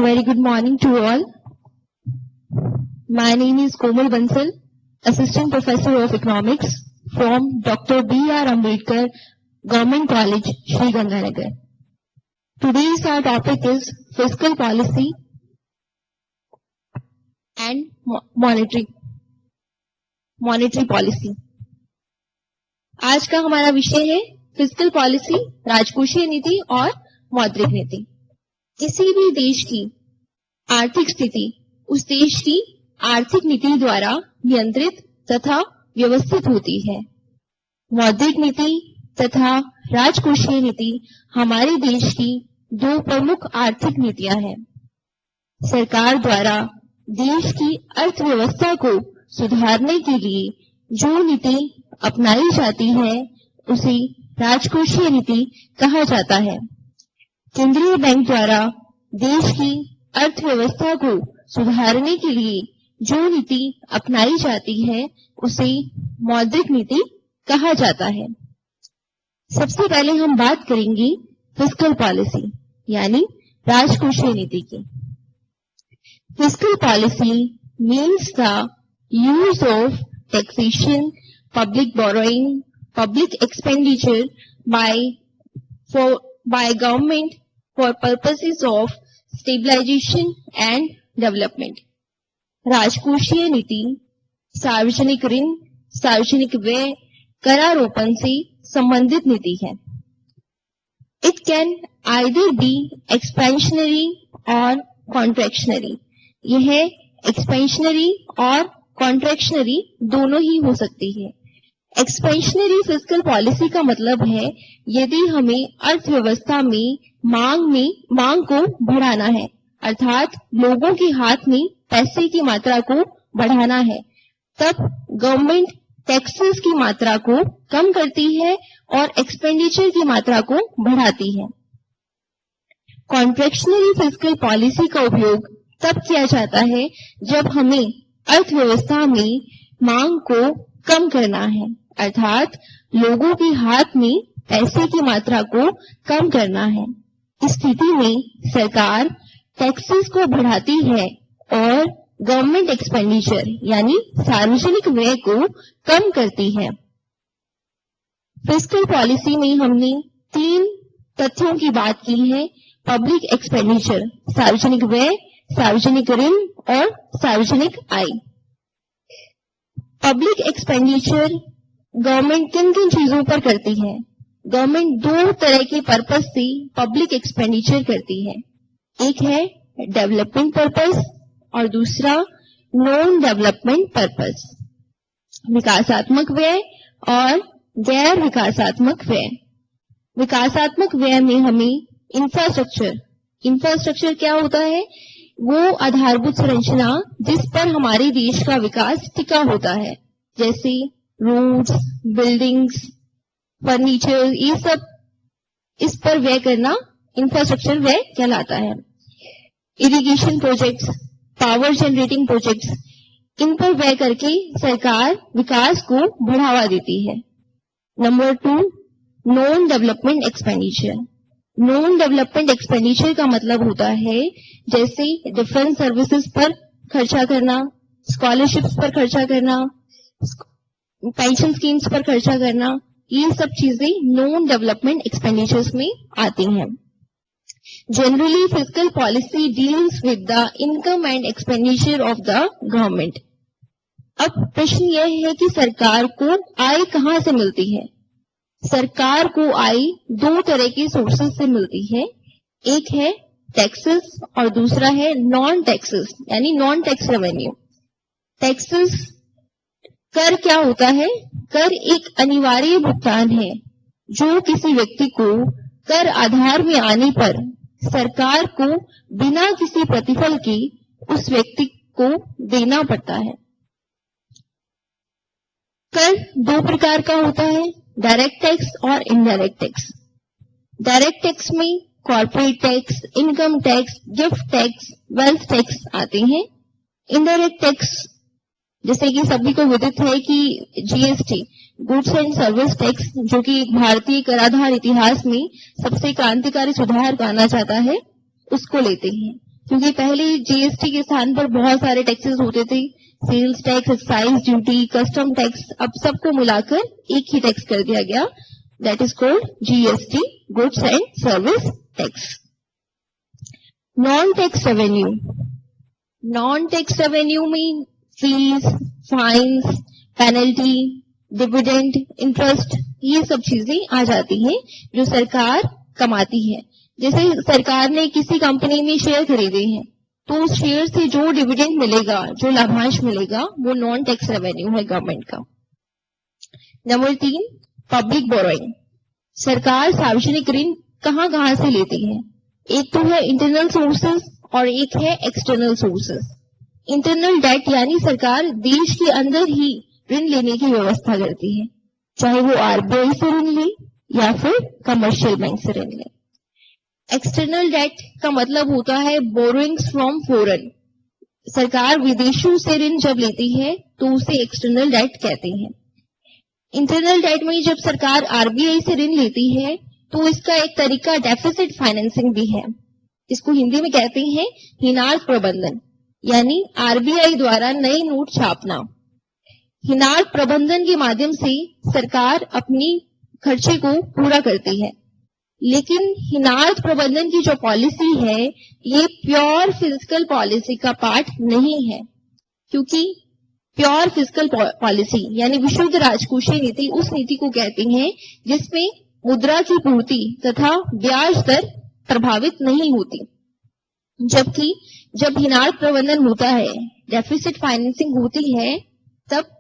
A very good morning to all. My name is Komal Bansal, Assistant Professor of Economics from Dr. B.R. Ambedkar Government College, Sri Ganganagar. Today's our topic is fiscal policy and monetary policy. आज का हमारा विषय है fiscal policy, राजकोषीय नीति और मौद्रिक नीति. किसी भी देश की आर्थिक स्थिति उस देश की आर्थिक नीति द्वारा नियंत्रित तथा व्यवस्थित होती है. मौद्रिक नीति तथा राजकोषीय नीति हमारे देश की दो प्रमुख आर्थिक नीतियां हैं. सरकार द्वारा देश की अर्थव्यवस्था को सुधारने के लिए जो नीति अपनाई जाती है उसे राजकोषीय नीति कहा जाता है. केंद्रीय बैंक द्वारा देश की अर्थव्यवस्था को सुधारने के लिए जो नीति अपनाई जाती है उसे मौद्रिक नीति कहा जाता है. सबसे पहले हम बात करेंगे फिस्कल पॉलिसी यानी राजकोषीय नीति की. Fiscal policy means the use of taxation, public borrowing, public expenditure by government for purposes of stabilization and development. राजकोषीय नीति सार्वजनिक ऋण, सार्वजनिक व्यय, करारोपण से संबंधित नीति है. It can either be expansionary or contractionary. यह expansionary और contractionary दोनों ही हो सकती है. एक्सपेंशनरी फिस्कल पॉलिसी का मतलब है यदि हमें अर्थव्यवस्था में मांग को बढ़ाना है, अर्थात लोगों के हाथ में पैसे की मात्रा को बढ़ाना है, तब गवर्नमेंट टैक्सेस की मात्रा को कम करती है और एक्सपेंडिचर की मात्रा को बढ़ाती है. कॉन्ट्रैक्शनरी फिस्कल पॉलिसी का उपयोग तब किया जाता है जब हमें अर्थव्यवस्था में मांग को कम करना है, अर्थात लोगों के हाथ में पैसे की मात्रा को कम करना है. इस स्थिति में सरकार टैक्सेस को बढ़ाती है और गवर्नमेंट एक्सपेंडिचर यानी सार्वजनिक व्यय को कम करती है. फिस्कल पॉलिसी में हमने 3 तथ्यों की बात की है: पब्लिक एक्सपेंडिचर सार्वजनिक व्यय, सार्वजनिक ऋण और सार्वजनिक आय. पब्लिक एक्सपेंडिचर गवर्नमेंट किन किन चीजों पर करती है? गवर्नमेंट 2 तरह के पर्पस से पब्लिक एक्सपेंडिचर करती है. एक है डेवलपमेंट पर्पस और दूसरा नॉन डेवलपमेंट पर्पस. विकासात्मक व्यय और गैर विकासात्मक व्यय. विकासात्मक व्यय में हमें इंफ्रास्ट्रक्चर क्या होता है? वो आधारभूत संरचना जिस पर हमारे देश का विकास टिका होता है, जैसे रोड्स, बिल्डिंग्स, फर्नीचर, ये सब, इस पर व्यय करना इंफ्रास्ट्रक्चर व्यय कहलाता है. Irrigation projects, power generating projects, इन पर व्यय करके सरकार विकास को बढ़ावा देती है. Number 2, non development expenditure. Non development expenditure का मतलब होता है जैसे डिफेंस सर्विसेज पर खर्चा करना, स्कॉलरशिप्स पर खर्चा करना, पेंशन स्कीम्स पर खर्चा करना, ये सब चीजें नॉन डेवलपमेंट एक्सपेंडिचर्स में आती हैं. Generally fiscal policy deals with the income and expenditure of the government. अब प्रश्न यह है कि सरकार को आय कहां से मिलती है? सरकार को आय 2 तरह के सोर्सेस से मिलती है. एक है टैक्सेस और दूसरा है नॉन टैक्सेस यानी नॉन टैक्स रेवेन्यू. टैक्सेस, कर क्या होता है? कर एक अनिवार्य भुगतान है जो किसी व्यक्ति को कर आधार में आने पर सरकार को बिना किसी प्रतिफल के उस व्यक्ति को देना पड़ता है. कर 2 प्रकार का होता है, डायरेक्ट टैक्स और इनडायरेक्ट टैक्स. डायरेक्ट टैक्स में corporate tax, income tax, gift tax, wealth tax आते हैं. इनडायरेक्ट टैक्स जैसे कि सभी को विदित है कि GST, goods and service tax, जो कि भारतीय कराधान इतिहास में सबसे क्रांतिकारी सुधार माना जाता है, उसको लेते हैं. क्योंकि पहले जीएसटी के स्थान पर बहुत सारे टैक्सेस होते थे, sales tax, excise duty, custom tax, अब सबको मिलाकर एक ही टैक्स कर दिया गया, that is called GST, goods and service tax. Non tax revenue, non tax revenue में fees, fines, penalty, dividend, interest, ये सब चीजें आ जाती हैं जो सरकार कमाती है। जैसे सरकार ने किसी कंपनी में शेयर खरीदे हैं, तो उस शेयर से जो डिविडेंड मिलेगा, जो लाभांश मिलेगा, वो नॉन टैक्स रेवेन्यू है गवर्नमेंट का। Number 3, public borrowing. सरकार सार्वजनिक ऋण कहां कहां से लेती है? एक तो है इंटरनल सोर्सेस और एक है एक्सटर्नल सोर्सेस। इंटरनल डेट यानी सरकार देश के अंदर ही ऋण लेने की व्यवस्था करती है, चाहे वो आरबीआई से ऋण ले या फिर कमर्शियल बैंक से ऋण ले। एक्सटर्नल डेट का मतलब होता है बोरोइंग्स फ्रॉम फॉरेन। सरकार विदेशों से ऋण जब लेती है तो उसे एक्सटर्नल डेट कहते हैं। इंटरनल डेट में जब सरकार आरबीआई से ऋण लेती है तो इसका एक तरीका डेफिसिट फाइनेंसिंग भी है। इसको हिंदी में कहते हैं हिनार्थ प्रबंधन, यानी आरबीआई द्वारा नए नोट छापना। हिनार्थ प्रबंधन के माध्यम से सरकार अपनी खर्चे को पूरा करती है। लेकिन हिनार्थ प्रबंधन की जो पॉलिसी है, ये प्योर फिजिकल पॉलिसी का पार्ट नहीं है, क्योंकि प्योर फिजिकल पॉलिसी यानी विशुद्ध राजकोषीय नीति उस नीति को कहते हैं जिसमें मुद्रा की पूर्ति तथा ब्याज दर प्रभावित नहीं होती। जबकि जब हिनार्थ प्रबंधन होता है, डेफिसिट फाइनेंसिंग होती है, तब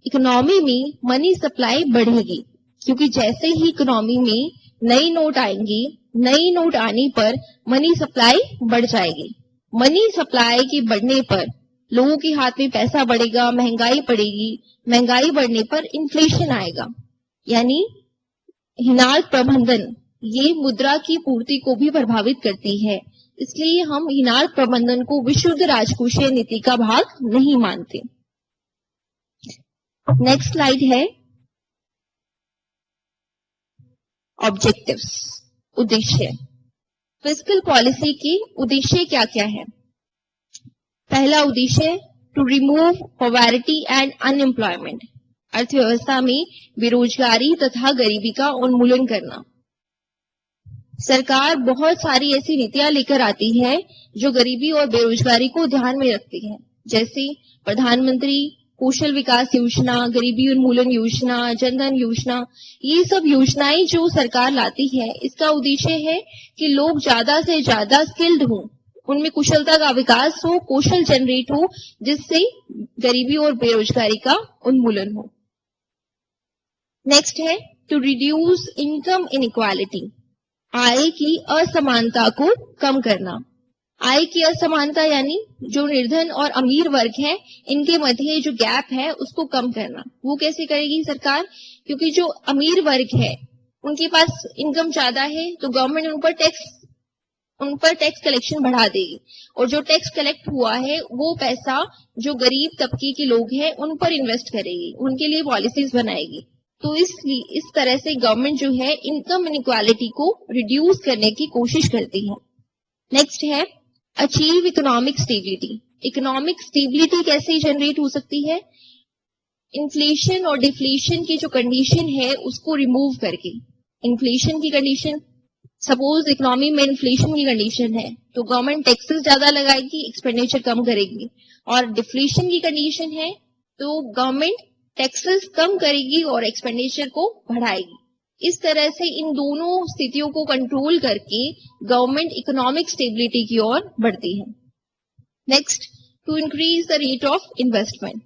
इकोनॉमी में मनी सप्लाई बढ़ेगी, क्योंकि जैसे ही इकोनॉमी में नई नोट आएंगी, नई नोट आने पर मनी सप्लाई बढ़ जाएगी। मनी सप्लाई के बढ़ने पर लोगों के हाथ में पैसा बढ़ेगा, महंगाई बढ़ेगी, महंगाई बढ़ने पर इन्फ्लेशन आएगा। यानी हिनार्थ प्रबंधन ये मुद्रा की पूर्ति को भी प्रभावित करती है, इसलिए हम हिनार्थ प्रबंधन को विशुद्ध राजकोषीय नीति का भाग नहीं मानते। नेक्स्ट स्लाइड है ऑब्जेक्टिव्स, उद्देश्य। फिस्कल पॉलिसी के उद्देश्य क्या क्या है? पहला उद्देश्य to remove poverty and unemployment, अर्थव्यवस्था में बेरोजगारी तथा गरीबी का उन्मूलन करना। सरकार बहुत सारी ऐसी नीतियां लेकर आती है जो गरीबी और बेरोजगारी को ध्यान में रखती है, जैसे प्रधानमंत्री कौशल विकास योजना, गरीबी उन्मूलन योजना, जनधन योजना। ये सब योजनाएं जो सरकार लाती है, इसका उद्देश्य है कि लोग ज्यादा से ज्यादा स्किल्ड हों, उनमें कुशलता का विकास हो, कौशल जनरेट हो, जिससे गरीबी और बेरोजगारी का उन्मूलन हो। नेक्स्ट है टू रिड्यूस इनकम इनइक्वालिटी, आय की असमानता को कम करना। आय की असमानता यानी जो निर्धन और अमीर वर्ग है, इनके मध्य जो गैप है उसको कम करना। वो कैसे करेगी सरकार? क्योंकि जो अमीर वर्ग है उनके पास इनकम ज्यादा है, तो गवर्नमेंट उन पर टैक्स कलेक्शन बढ़ा देगी, और जो टैक्स कलेक्ट हुआ है वो पैसा जो गरीब तबके के लोग हैं उन पर इन्वेस्ट करेगी, उनके लिए पॉलिसीज बनाएगी। तो इस तरह से गवर्नमेंट जो है इनकम इनइक्वालिटी को रिड्यूस करने की कोशिश करती है। नेक्स्ट है achieve economic stability. Economic stability कैसे जनरेट हो सकती है? इन्फ्लेशन और डिफ्लेशन की जो कंडीशन है उसको रिमूव करके। इन्फ्लेशन की कंडीशन, सपोज इकोनॉमी में इन्फ्लेशन की कंडीशन है तो गवर्नमेंट टैक्सेस ज्यादा लगाएगी, एक्सपेंडिचर कम करेगी। और डिफ्लेशन की कंडीशन है तो गवर्नमेंट टैक्सेस कम करेगी और एक्सपेंडिचर को बढ़ाएगी। इस तरह से इन दोनों स्थितियों को कंट्रोल करके गवर्नमेंट इकोनॉमिक स्टेबिलिटी की ओर बढ़ती है। Next, to increase the rate of investment,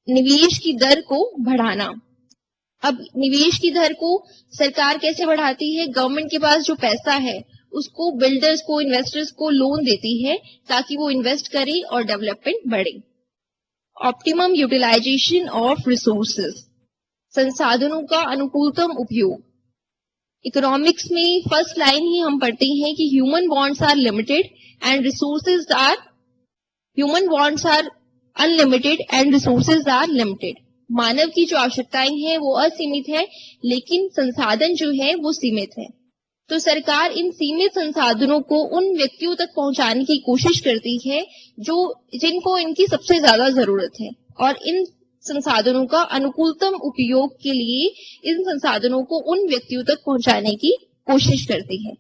निवेश की दर को बढ़ाना। अब निवेश की दर को सरकार कैसे बढ़ाती है? गवर्नमेंट के पास जो पैसा है उसको बिल्डर्स को, इन्वेस्टर्स को लोन देती है ताकि वो इन्वेस्ट करें और डेवलपमेंट बढ़े। ऑप्टिमम यूटिलाइजेशन ऑफ रिसोर्सेज, संसाधनों का अनुकूलतम उपयोग। इकोनॉमिक्स में फर्स्ट लाइन ही हम पढ़ते हैं कि human wants are limited and resources are unlimited and resources are limited. मानव की जो आवश्यकताएं हैं वो असीमित है, लेकिन संसाधन जो है वो सीमित है। तो सरकार इन सीमित संसाधनों को उन व्यक्तियों तक पहुंचाने की कोशिश करती है जो जिनको इनकी सबसे ज्यादा जरूरत है, और इन संसाधनों का अनुकूलतम उपयोग के लिए इन संसाधनों को उन व्यक्तियों तक पहुंचाने की कोशिश करती है।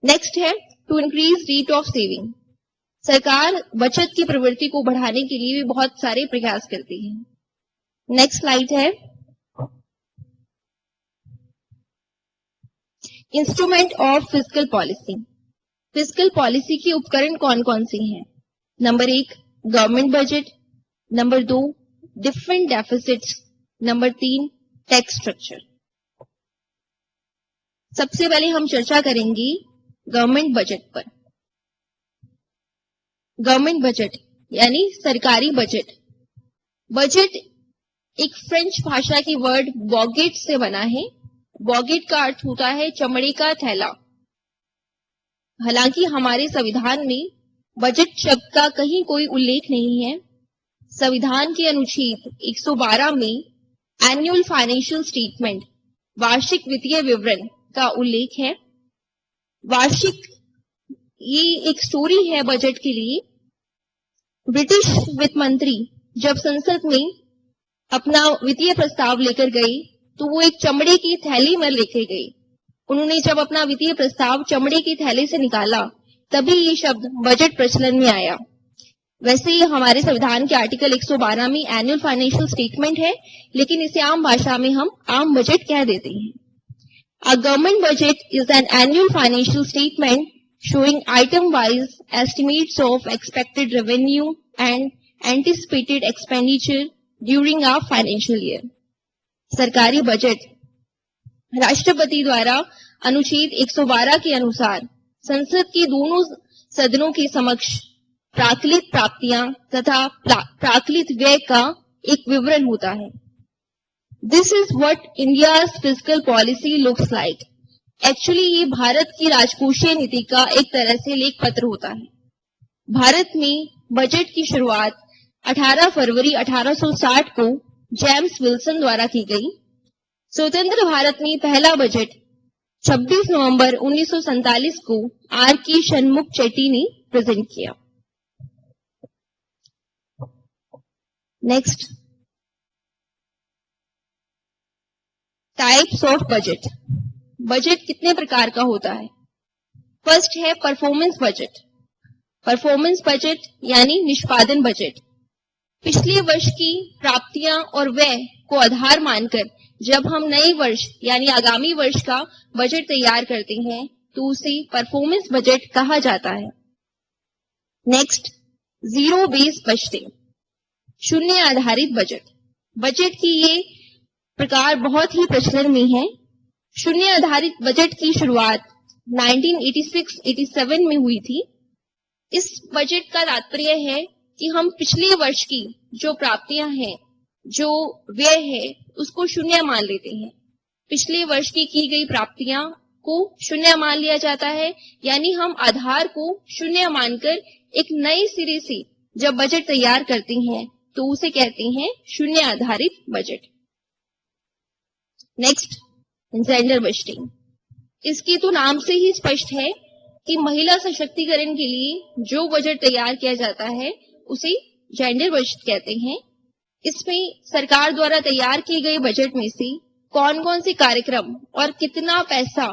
नेक्स्ट है to increase rate of saving. सरकार बचत की प्रवृत्ति को बढ़ाने के लिए भी बहुत सारे प्रयास करती है। नेक्स्ट स्लाइड है instrument of fiscal policy. Fiscal policy के उपकरण कौन कौन से हैं? Number 1 government budget, number 2 different deficits, number 3 tax structure. सबसे पहले हम चर्चा करेंगे गवर्नमेंट बजट पर। गवर्नमेंट बजट यानी सरकारी बजट। बजट एक फ्रेंच भाषा की वर्ड बॉगेट से बना है। बॉगेट का अर्थ होता है चमड़े का थैला। हालांकि हमारे संविधान में बजट शब्द का कहीं कोई उल्लेख नहीं है। संविधान के अनुच्छेद 112 में एनुअल फाइनेंशियल स्टेटमेंट वार्षिक वित्तीय विवरण का उल्लेख है। वार्षिक ये एक स्टोरी है बजट के लिए। ब्रिटिश वित्त मंत्री जब संसद में अपना वित्तीय प्रस्ताव लेकर गए तो वो एक चमड़े की थैली में लेके गए। उन्होंने जब अपना वित्तीय प्रस्ताव चमड़े की थैली से निकाला तभी ये शब्द बजट प्रचलन में आया। वैसे ही हमारे संविधान के आर्टिकल 112 में एनुअल फाइनेंशियल स्टेटमेंट है, लेकिन इसे आम भाषा में हम आम बजट कह देते हैं। A government budget is an annual financial statement showing item-wise estimates of expected revenue and anticipated expenditure during a financial year. सरकारी बजट राष्ट्रपति द्वारा अनुच्छेद 112 के अनुसार संसद के दोनों सदनों के समक्ष प्राकलित प्राप्तियां तथा प्राकलित व्यय का एक विवरण होता है। This is what India's fiscal policy looks like. Actually ये भारत की राजकोषीय नीति का एक तरह से लेख पत्र होता है। भारत में बजट की शुरुआत 18 फरवरी 1860 को जेम्स विल्सन द्वारा की गई। स्वतंत्र भारत में पहला बजट 26 नवंबर 1947 को आर के षणमुख चेट्टी ने प्रेजेंट किया। Next types of budget. Budget कितने प्रकार का होता है? फर्स्ट है परफॉर्मेंस बजट। परफॉर्मेंस बजट यानी निष्पादन बजट। पिछले वर्ष की प्राप्तियां और व्यय को आधार मानकर जब हम नए वर्ष यानी आगामी वर्ष का बजट तैयार करते हैं तो उसे परफॉर्मेंस बजट कहा जाता है। नेक्स्ट जीरो बेस बजटिंग, शून्य आधारित बजट। बजट की ये प्रकार बहुत ही प्रचलन में है। शून्य आधारित बजट की शुरुआत 1986-87 में हुई थी। इस बजट का तात्पर्य है कि हम पिछले वर्ष की जो प्राप्तियां हैं, जो व्यय है, उसको शून्य मान लेते हैं। पिछले वर्ष की गई प्राप्तियां को शून्य मान लिया जाता है, यानी हम आधार को शून्य मानकर एक नए सिरे से जब बजट तैयार करते हैं तो उसे कहते हैं शून्य आधारित बजट। Next gender budgeting. इसके तो नाम से ही स्पष्ट है कि महिला सशक्तिकरण के लिए जो बजट तैयार किया जाता है उसे जेंडर बजट कहते हैं। इसमें सरकार द्वारा तैयार किए गए बजट में से कौन कौन से कार्यक्रम और कितना पैसा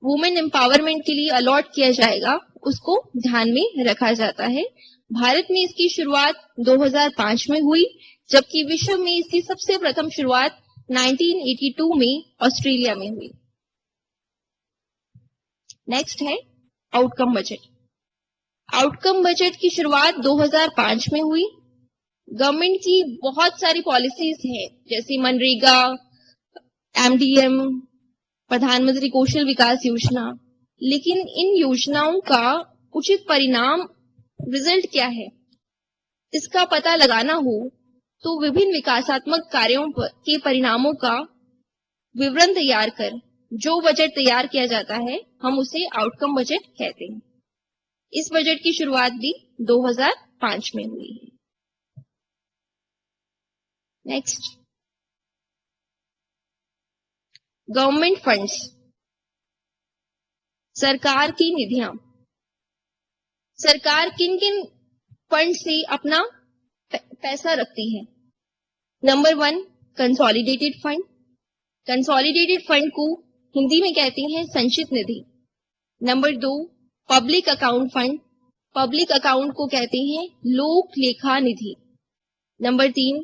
वुमेन एम्पावरमेंट के लिए अलॉट किया जाएगा उसको ध्यान में रखा जाता है। भारत में इसकी शुरुआत 2005 में हुई, जबकि विश्व में इसकी सबसे प्रथम शुरुआत 1982 में ऑस्ट्रेलिया में हुई। नेक्स्ट है आउटकम बजट। आउटकम बजट की शुरुआत 2005 में हुई। गवर्नमेंट की बहुत सारी पॉलिसीज हैं, जैसे मनरेगा, एमडीएम, प्रधानमंत्री कौशल विकास योजना, लेकिन इन योजनाओं का उचित परिणाम रिजल्ट क्या है, इसका पता लगाना हो तो विभिन्न विकासात्मक कार्यों के परिणामों का विवरण तैयार कर जो बजट तैयार किया जाता है हम उसे आउटकम बजट कहते हैं। इस बजट की शुरुआत भी 2005 में हुई है। Next government funds. सरकार की निधियां। सरकार किन किन फंड से अपना पैसा रखती है? Number 1, consolidated fund. Consolidated fund को हिंदी में कहते हैं संचित निधि। Number 2, public account fund. Public account को कहते हैं लोक लेखा निधि। Number 3,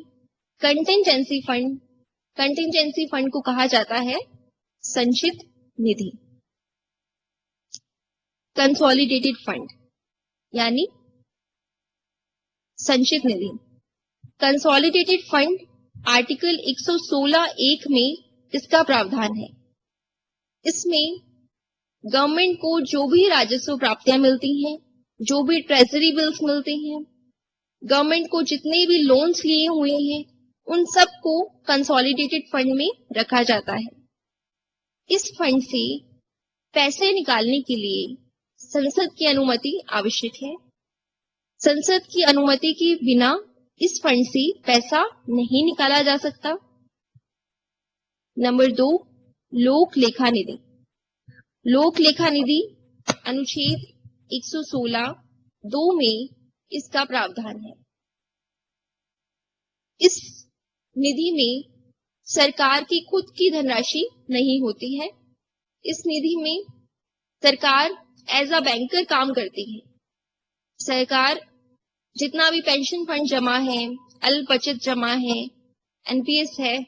contingency fund. Contingency fund को कहा जाता है संचित निधि। कंसोलिडेटेड फंड यानी संचित निधि। कंसोलिडेटेड फंड आर्टिकल 116(1) में इसका प्रावधान है। इसमें गवर्नमेंट को जो भी राजस्व प्राप्तियां मिलती हैं, जो भी ट्रेजरी बिल्स मिलते हैं, गवर्नमेंट को जितने भी लोन्स लिए हुए हैं, उन सब को कंसोलिडेटेड फंड में रखा जाता है। इस फंड से पैसे निकालने के लिए संसद की अनुमति आवश्यक है। संसद की अनुमति के बिना इस फंड से पैसा नहीं निकाला जा सकता। नंबर 2, लोक लेखा निधि। लोक लेखा निधि अनुच्छेद 116(2) में इसका प्रावधान है। इस निधि में सरकार की खुद की धनराशि नहीं होती है। इस निधि में सरकार एज अ बैंकर काम करती है। सरकार जितना भी पेंशन फंड जमा है, अल्प बचत जमा है, एनपीएस है,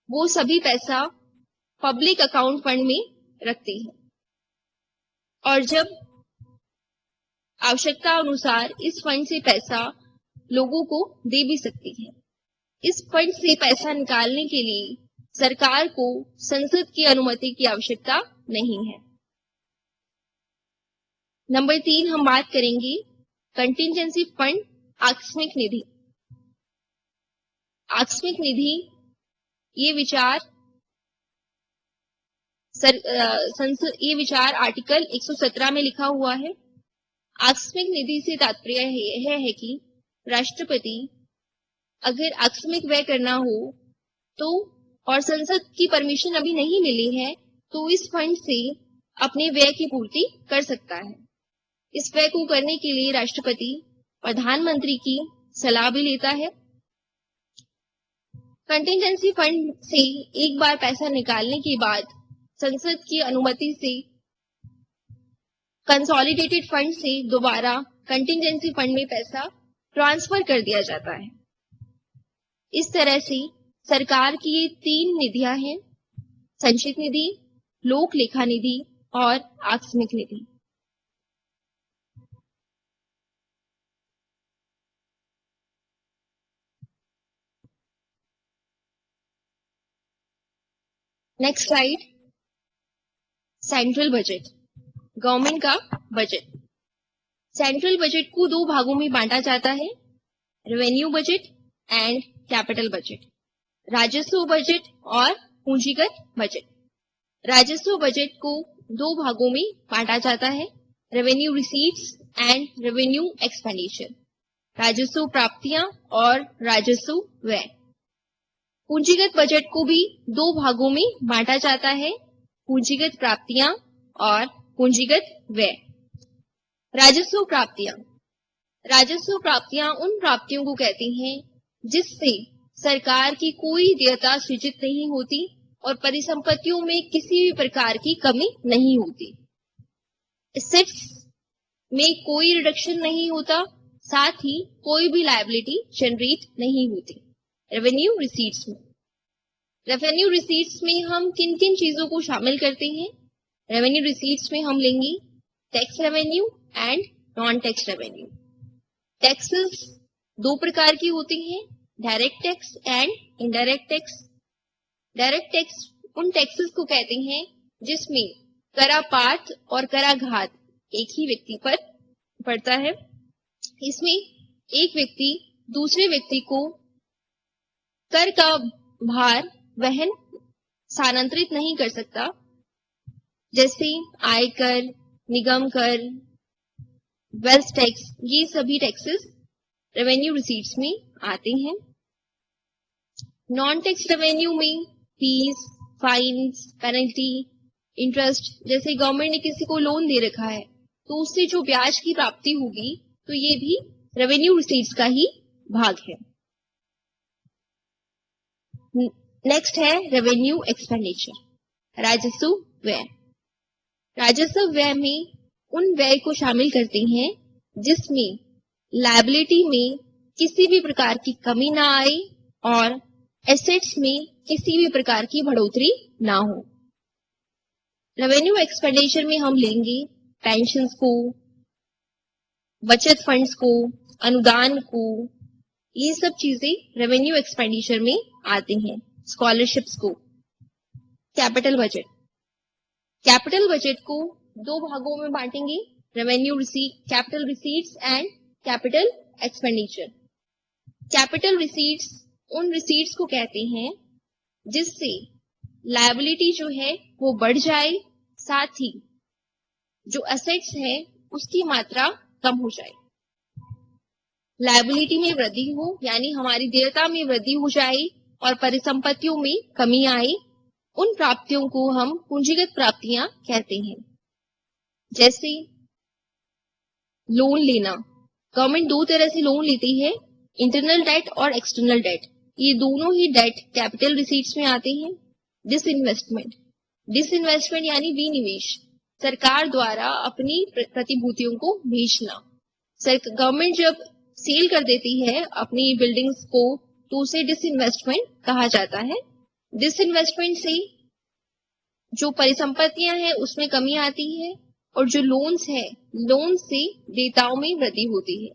वो सभी पैसा पब्लिक अकाउंट फंड में रखती है और जब आवश्यकता अनुसार इस फंड से पैसा लोगों को दे भी सकती है। इस फंड से पैसा निकालने के लिए सरकार को संसद की अनुमति की आवश्यकता नहीं है। नंबर 3 हम बात करेंगे कंटिंजेंसी फंड, आकस्मिक निधि। आकस्मिक निधि ये विचार आर्टिकल 117 में लिखा हुआ है। आकस्मिक निधि से तात्पर्य है कि राष्ट्रपति अगर आकस्मिक व्यय करना हो तो और संसद की परमिशन अभी नहीं मिली है तो इस फंड से अपने व्यय की पूर्ति कर सकता है। इस व्यय को करने के लिए राष्ट्रपति प्रधानमंत्री की सलाह भी लेता है। कंटिंजेंसी फंड से एक बार पैसा निकालने के बाद संसद की अनुमति से कंसोलिडेटेड फंड से दोबारा कंटिंजेंसी फंड में पैसा ट्रांसफर कर दिया जाता है। इस तरह से सरकार की ये 3 निधियां हैं, संचित निधि, लोक लेखा निधि और आकस्मिक निधि। Next slide, central budget, government का बजट। सेंट्रल बजट को 2 भागों में बांटा जाता है, revenue budget and capital budget. राजस्व बजट और पूंजीगत बजट। राजस्व बजट को 2 भागों में बांटा जाता है, revenue receipts and revenue expenditure. राजस्व प्राप्तियां और राजस्व व्यय। पूंजीगत बजट को भी 2 भागों में बांटा जाता है, पूंजीगत प्राप्तियां और पूंजीगत व्यय। राजस्व प्राप्तियां। राजस्व प्राप्तियां उन प्राप्तियों को कहती हैं जिससे सरकार की कोई देयता सृजित नहीं होती और परिसंपत्तियों में किसी भी प्रकार की कमी नहीं होती। एसेट्स में कोई रिडक्शन नहीं होता, साथ ही कोई भी लायबिलिटी जनरेट नहीं होती। रेवेन्यू रिसीट्स में। रेवेन्यू रिसीट्स में हम किन किन चीजों को शामिल करते हैं? रेवेन्यू रिसीट्स में हम लेंगे tax revenue and non tax revenue. Taxes 2 प्रकार की होती हैं, direct tax and indirect tax. Direct tax उन टैक्सेस को कहते हैं जिसमें करापात और कराघात एक ही व्यक्ति पर पड़ता है। इसमें एक व्यक्ति दूसरे व्यक्ति को कर का भार वहन स्थानांतरित नहीं कर सकता, जैसे आयकर, निगम कर, वेल्थ टैक्स, ये सभी टैक्सेस रेवेन्यू रिसीट्स में आते हैं। नॉन टैक्स रेवेन्यू में फीस, फाइन्स, पेनल्टी, इंटरेस्ट, जैसे गवर्नमेंट ने किसी को लोन दे रखा है तो उससे जो ब्याज की प्राप्ति होगी तो ये भी रेवेन्यू रिसीट्स का ही भाग है। नेक्स्ट है रेवेन्यू एक्सपेंडिचर, राजस्व व्यय। राजस्व व्यय में उन व्यय को शामिल करते हैं जिसमें लायबिलिटी में किसी भी प्रकार की कमी ना आए और एसेट्स में किसी भी प्रकार की बढ़ोतरी ना हो। रेवेन्यू एक्सपेंडिचर में हम लेंगे पेंशन्स को, बचत फंड्स को, अनुदान को, ये सब चीजें रेवेन्यू एक्सपेंडिचर में आती हैं। स्कॉलरशिप्स को। कैपिटल बजट, कैपिटल बजट को दो भागों में बांटेंगे, revenue receipt, capital receipts and capital expenditure. Capital receipts उन रिसीट्स को कहते हैं जिससे लायबिलिटी जो है वो बढ़ जाए, साथ ही जो एसेट्स है उसकी मात्रा कम हो जाए। लायबिलिटी में वृद्धि हो यानी हमारी देयता में वृद्धि हो जाए और परिसंपत्तियों में कमी आए, उन प्राप्तियों को हम पूंजीगत प्राप्तियां कहते हैं। जैसे लोन लेना, गवर्नमेंट दो तरह से लोन लेती है, इंटरनल डेट और एक्सटर्नल डेट। ये दोनों ही डेट कैपिटल रिसीट्स में आते हैं। डिसइन्वेस्टमेंट, डिसइन्वेस्टमेंट यानी विनिवेश, सरकार द्वारा अपनी प्रतिभूतियों को बेचना। गवर्नमेंट जब सेल कर देती है अपनी बिल्डिंग्स को तो उसे डिसइन्वेस्टमेंट कहा जाता है। डिसइन्वेस्टमेंट से जो परिसंपत्तियां हैं उसमें कमी आती है और जो लोन्स है, लोन से देयताओं में वृद्धि होती है।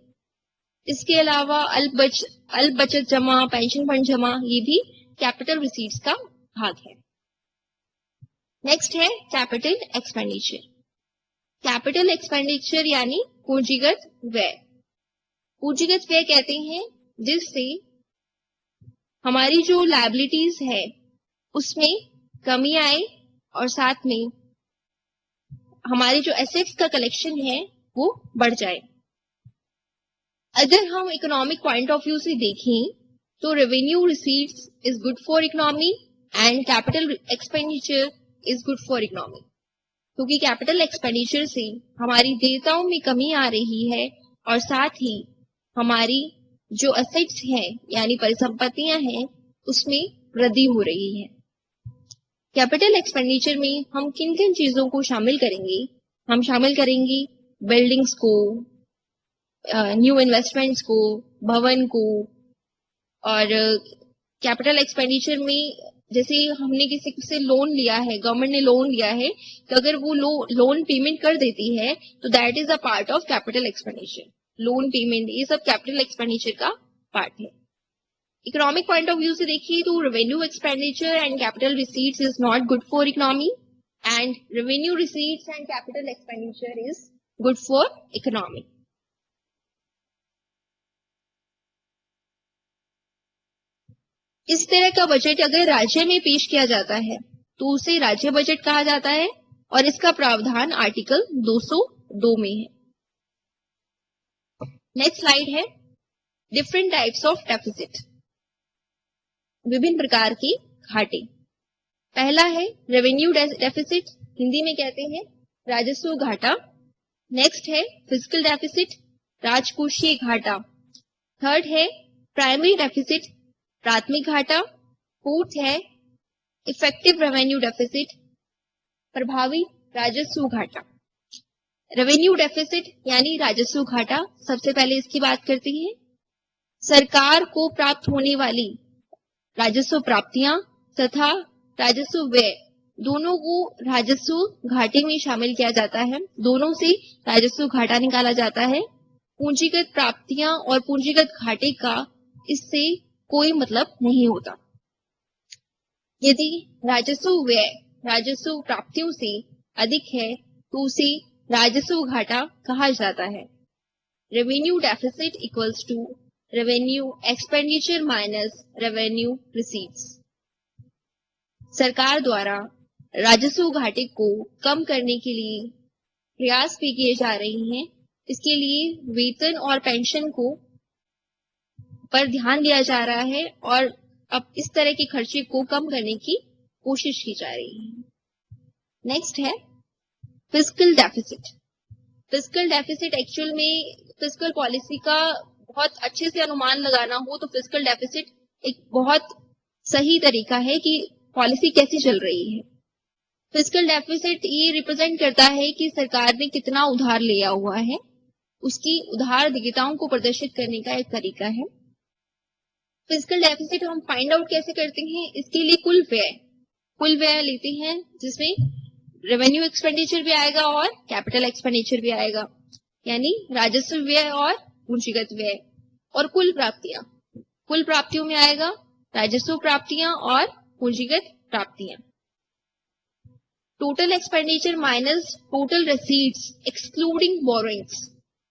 इसके अलावा अल्प बचत जमा, पेंशन फंड जमा, ये भी कैपिटल रिसीट्स का भाग है। नेक्स्ट है कैपिटल एक्सपेंडिचर। कैपिटल एक्सपेंडिचर यानी पूंजीगत व्यय। पूंजीगत व्यय कहते हैं जिससे हमारी जो लायबिलिटीज है उसमें कमी आए और साथ में हमारे जो एसेट्स का कलेक्शन है वो बढ़ जाए। अगर हम इकोनॉमिक पॉइंट ऑफ व्यू से देखें तो revenue receipts is good for economy and capital expenditure is good for economy, क्योंकि कैपिटल एक्सपेंडिचर से हमारी देयताओं में कमी आ रही है और साथ ही हमारी जो एसेट्स हैं यानी परिसंपत्तियां हैं उसमें वृद्धि हो रही है। कैपिटल एक्सपेंडिचर में हम किन किन चीजों को शामिल करेंगे? हम शामिल करेंगे बिल्डिंग्स को, न्यू इन्वेस्टमेंट्स को, भवन को। और कैपिटल एक्सपेंडिचर में जैसे हमने किसी से लोन लिया है, गवर्नमेंट ने लोन लिया है, तो अगर वो लोन पेमेंट कर देती है तो that is a part of capital expenditure. Loan payment ये सब कैपिटल एक्सपेंडिचर का पार्ट है। इकोनॉमिक पॉइंट ऑफ व्यू से देखिए तो revenue expenditure and capital receipts is not good for economy and revenue receipts and capital expenditure is good for economy. इस तरह का बजट अगर राज्य में पेश किया जाता है तो उसे राज्य बजट कहा जाता है और इसका प्रावधान आर्टिकल 202 में है। नेक्स्ट स्लाइड है डिफरेंट टाइप्स ऑफ डेफिसिट, विभिन्न प्रकार के घाटे। पहला है रेवेन्यू डेफिसिट, हिंदी में कहते हैं राजस्व घाटा। नेक्स्ट है फिस्कल डेफिसिट, राजकोषीय घाटा। थर्ड है प्राइमरी डेफिसिट, प्राथमिक घाटा। फोर्थ है इफेक्टिव रेवेन्यू डेफिसिट, प्रभावी राजस्व घाटा। रेवेन्यू डेफिसिट यानी राजस्व घाटा, सबसे पहले इसकी बात करते हैं। सरकार को प्राप्त होने वाली राजस्व प्राप्तियां तथा राजस्व व्यय दोनों को राजस्व घाटे में शामिल किया जाता है, दोनों से राजस्व घाटा निकाला जाता है। पूंजीगत प्राप्तियां और पूंजीगत घाटे का इससे कोई मतलब नहीं होता। यदि राजस्व व्यय राजस्व प्राप्तियों से अधिक है तो उसे राजस्व घाटा कहा जाता है। Revenue deficit equals to revenue expenditure minus revenue receipts. सरकार द्वारा राजस्व घाटे को कम करने के लिए प्रयास भी किए जा रहे हैं। इसके लिए वेतन और पेंशन को पर ध्यान दिया जा रहा है और अब इस तरह के खर्चे को कम करने की कोशिश की जा रही है। नेक्स्ट है fiscal deficit. Fiscal deficit actual में फिस्कल पॉलिसी का बहुत अच्छे से अनुमान लगाना हो तो फिस्कल डेफिसिट एक बहुत सही तरीका है कि पॉलिसी कैसी चल रही है। फिस्कल डेफिसिट ये रिप्रेजेंट करता है कि सरकार ने कितना उधार लिया हुआ है, उसकी उधार देयताओं को प्रदर्शित करने का एक तरीका है। फिस्कल डेफिसिट हम फाइंड आउट कैसे करते हैं, इसके लिए कुल व्यय लेते हैं जिसमें रेवेन्यू एक्सपेंडिचर भी आएगा और कैपिटल एक्सपेंडिचर भी आएगा, यानी राजस्व व्यय और पूंजीगत व्यय। और कुल प्राप्तियों में आएगा राजस्व प्राप्तियां और पूंजीगत प्राप्तियां। Total expenditure minus total receipts excluding borrowings.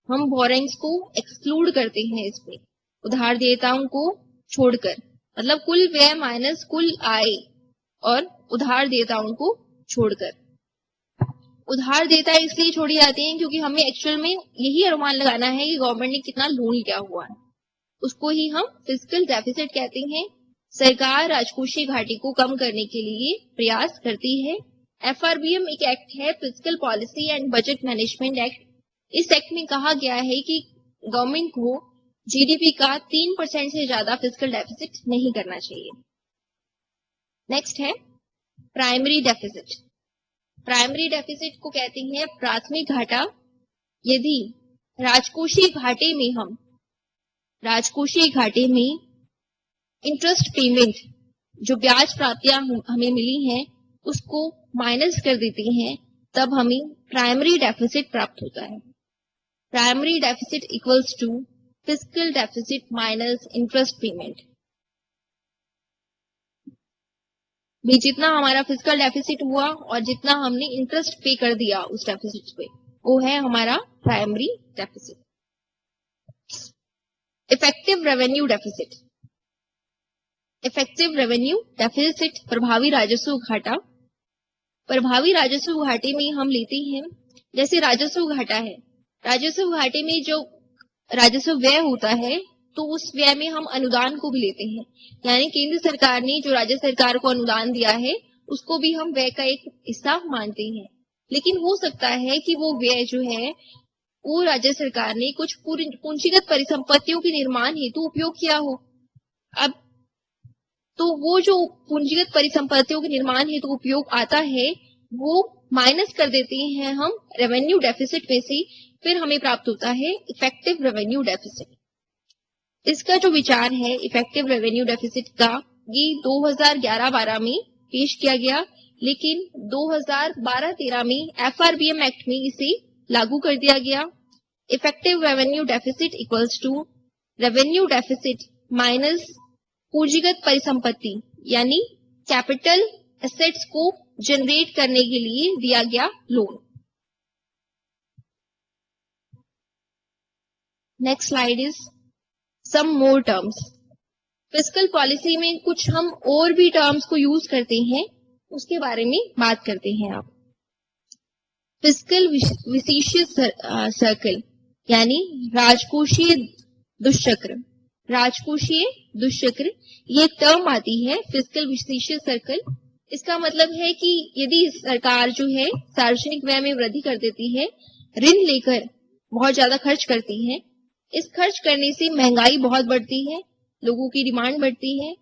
हम बोरोइंग्स को एक्सक्लूड करते हैं इसमें, उधार देयताओं को छोड़कर, मतलब कुल व्यय माइनस कुल आय और उधार देयताओं को छोड़कर। उधार देयता इसलिए छोड़ी जाती हैं क्योंकि हमें एक्चुअल में यही अनुमान लगाना है कि गवर्नमेंट ने कितना लोन लिया हुआ है, उसको ही हम फिस्कल डेफिसिट कहते हैं। सरकार राजकोषीय घाटे को कम करने के लिए प्रयास करती है। एफआरबीएम एक एक्ट है, fiscal policy and budget management act. इस एक्ट में कहा गया है कि गवर्नमेंट को जीडीपी का 3% से ज्यादा फिस्कल डेफिसिट नहीं करना चाहिए। नेक्स्ट है प्राइमरी डेफिसिट। प्राइमरी डेफिसिट को कहते हैं प्राथमिक घाटा। यदि राजकोषीय घाटे में इंटरेस्ट पेमेंट, जो ब्याज प्राप्तियां हमें मिली हैं, उसको माइनस कर देते हैं, तब हमें प्राइमरी डेफिसिट प्राप्त होता है। Primary deficit equals to fiscal deficit minus interest payment. भी जितना हमारा फिस्कल डेफिसिट हुआ और जितना हमने इंटरेस्ट पे कर दिया उस डेफिसिट पे, वो है हमारा primary deficit. Effective revenue deficit. Effective revenue deficit प्रभावी राजस्व घाटा। प्रभावी राजस्व घाटे में हम लेते हैं, जैसे राजस्व घाटा है, राजस्व घाटे में जो राजस्व व्यय होता है तो उस व्यय में हम अनुदान को भी लेते हैं, यानी केंद्र सरकार ने जो राज्य सरकार को अनुदान दिया है उसको भी हम व्यय का एक हिस्सा मानते हैं। लेकिन हो सकता है कि वो व्यय जो है वो राज्य सरकार ने कुछ पूंजीगत परिसंपत्तियों के निर्माण हेतु उपयोग किया हो। अब तो वो जो पूंजीगत परिसंपत्तियों के निर्माण हेतु उपयोग आता है वो माइनस कर देते हैं हम रेवेन्यू डेफिसिट में से, फिर हमें प्राप्त होता है इफेक्टिव रेवेन्यू डेफिसिट। इसका जो विचार है इफेक्टिव रेवेन्यू डेफिसिट का, ये 2011-12 में पेश किया गया, लेकिन 2012-13 में एफआरबीएम एक्ट में इसे लागू कर दिया गया। Effective revenue deficit equals to revenue deficit minus पूंजीगत परिसंपत्ति, यानी कैपिटल एसेट्स को जनरेट करने के लिए दिया गया loan. Next slide is some more terms. Fiscal policy में कुछ हम और भी टर्म्स को यूज करते हैं, उसके बारे में बात करते हैं आप। फिस्कल विशिशियस सर्कल, यानी राजकोषीय दुष्चक्र। राजकोषीय दुष्चक्र ये एक टर्म आती है, फिस्कल विशिशियस सर्कल। इसका मतलब है कि यदि सरकार जो है सार्वजनिक व्यय में वृद्धि कर देती है, ऋण लेकर बहुत ज्यादा खर्च करती है, इस खर्च करने से महंगाई बहुत बढ़ती है, लोगों की डिमांड बढ़ती है।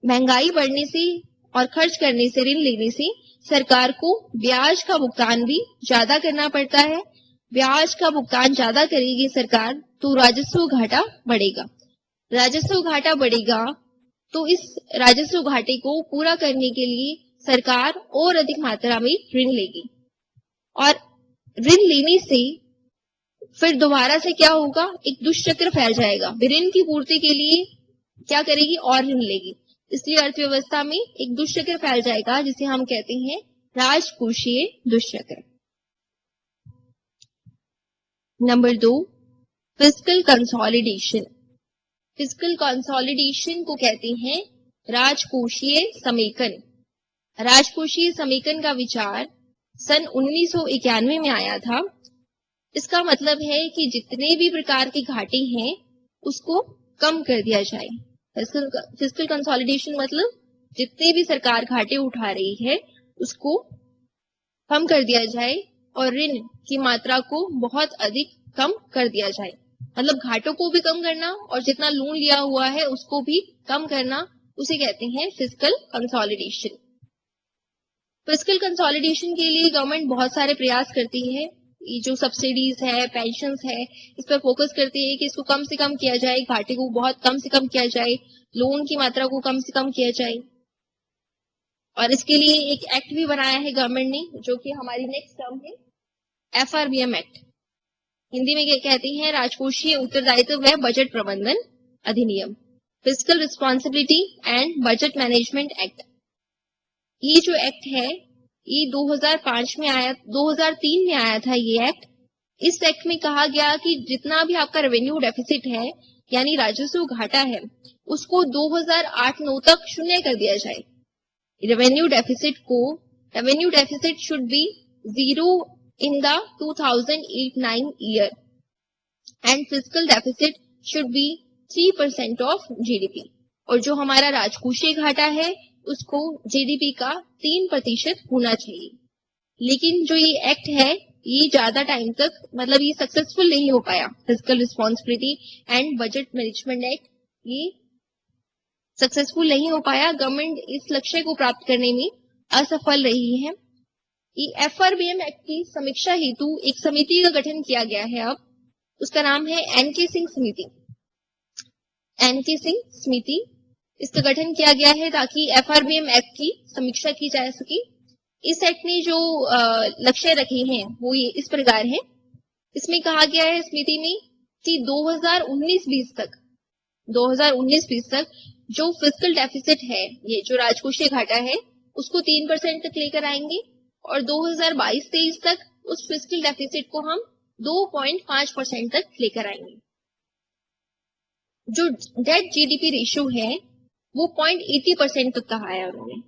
महंगाई बढ़ने से और खर्च करने से, ऋण लेने से सरकार को ब्याज का भुगतान भी ज्यादा करना पड़ता है। ब्याज का भुगतान ज्यादा करेगी सरकार तो राजस्व घाटा बढ़ेगा। राजस्व घाटा बढ़ेगा तो इस राजस्व घाटे को पूरा करने के लिए सरकार और अधिक मात्रा में ऋण लेगी, और ऋण लेने से फिर दोबारा से क्या होगा, एक दुष्चक्र फैल जाएगा। ऋण की पूर्ति के लिए क्या करेगी, और ऋण लेगी, इसलिए अर्थव्यवस्था में एक दुष्चक्र फैल जाएगा जिसे हम कहते हैं राजकोषीय दुष्चक्र। Number 2, fiscal consolidation. Fiscal consolidation को कहते हैं राजकोषीय समेकन। राजकोषीय समेकन का विचार सन 1991 में आया था। इसका मतलब है कि जितने भी प्रकार के घाटे हैं उसको कम कर दिया जाए। फिस्कल कंसोलिडेशन मतलब जितने भी सरकार घाटे उठा रही है उसको कम कर दिया जाए और ऋण की मात्रा को बहुत अधिक कम कर दिया जाए। मतलब घाटों को भी कम करना और जितना लोन लिया हुआ है उसको भी कम करना, उसे कहते हैं फिस्कल कंसोलिडेशन। फिस्कल कंसोलिडेशन के लिए गवर्नमेंट बहुत सारे प्रयास करती है। ये जो सब्सिडीज है, पेंशन्स है, इस पर फोकस करती है कि इसको कम से कम किया जाए, घाटे को बहुत कम से कम किया जाए, लोन की मात्रा को कम से कम किया जाए। और इसके लिए एक एक्ट भी बनाया है गवर्नमेंट ने, जो कि हमारी नेक्स्ट टर्म है FRBM एक्ट। हिंदी में कहते हैं राजकोषीय उत्तरदायित्व व बजट प्रबंधन अधिनियम, fiscal responsibility and budget management act. ये जो एक्ट है ये 2005 में आया, 2003 में आया था ये एक्ट। इस एक्ट में कहा गया कि जितना भी आपका रेवेन्यू डेफिसिट है यानी राजस्व घाटा है, उसको 2008-9 तक शून्य कर दिया जाए। Revenue deficit should be zero in the 2008-9 year and fiscal deficit should be 3% of GDP। और जो हमारा राजकोषीय घाटा है उसको GDP का 3% होना चाहिए। लेकिन जो ये एक्ट है ये ज्यादा टाइम तक मतलब ये सक्सेसफुल नहीं हो पाया। Fiscal responsibility and budget management act ये सक्सेसफुल नहीं हो पाया। गवर्नमेंट इस लक्ष्य को प्राप्त करने में असफल रही है। FRBM एक्ट की समीक्षा हेतु एक समिति का गठन किया गया है। अब उसका नाम है NK सिंह समिति। NK सिंह समिति, इसका गठन किया गया है ताकि FRBM एक्ट की समीक्षा की जा सके। इस एक्ट ने जो लक्ष्य रखे हैं वो ये इस प्रकार है। इसमें कहा गया है समिति में कि 2019-20 तक जो फिस्कल डेफिसिट है, ये जो राजकोषीय घाटा है, उसको 3% तक लेकर आएंगे और 2022-23 तक उस फिस्कल डेफिसिट को हम 2.5% तक लेकर आएंगे। जो डेट GDP रेशियो है वो 0.80% तक कहा है उन्होंने।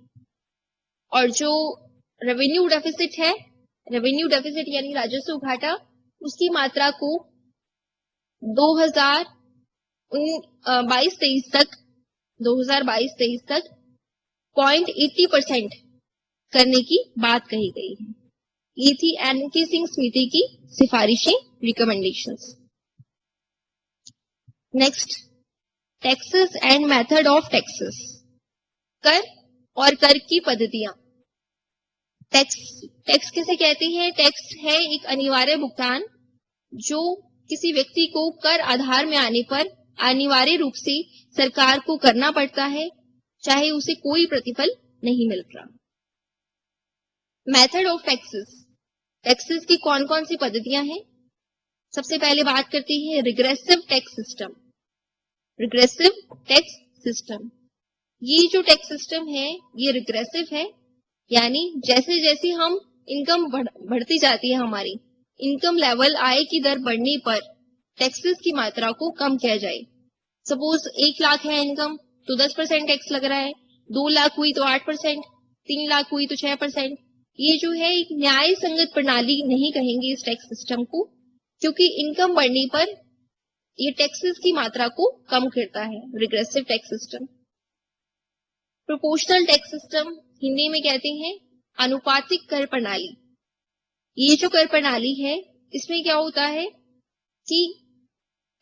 और जो रेवेन्यू डेफिसिट यानी राजस्व घाटा, उसकी मात्रा को 2022-23 तक 0.80% करने की बात कही गई है। ये थी NK सिंह समिति की सिफारिशें, recommendations. Next, taxes and method of taxes. कर और कर की पद्धतियां। टैक्स किसे कहते हैं? टैक्स है एक अनिवार्य भुगतान जो किसी व्यक्ति को कर आधार में आने पर अनिवार्य रूप से सरकार को करना पड़ता है, चाहे उसे कोई प्रतिफल नहीं मिल रहा। मेथड ऑफ टैक्सेस की कौन कौन सी पद्धतियां हैं? सबसे पहले बात करते हैं रिग्रेसिव टैक्स सिस्टम। ये जो टैक्स सिस्टम है ये रिग्रेसिव है, यानी जैसे जैसे हम इनकम बढ़ती जाती है, हमारी इनकम लेवल, आय की दर बढ़ने पर टैक्सेस की मात्रा को कम किया जाए। सपोज 1 लाख है इनकम तो 10% टैक्स लग रहा है, 2 लाख हुई तो 8%, 3 लाख हुई तो 6%। ये जो है एक न्याय संगत प्रणाली नहीं कहेंगे इस टैक्स सिस्टम को, क्योंकि इनकम बढ़ने पर ये टैक्सेस की मात्रा को कम करता है। Regressive tax system. Proportional tax system, Hindi में कहते हैं अनुपातिक कर प्रणाली। ये जो कर प्रणाली है इसमें क्या होता है कि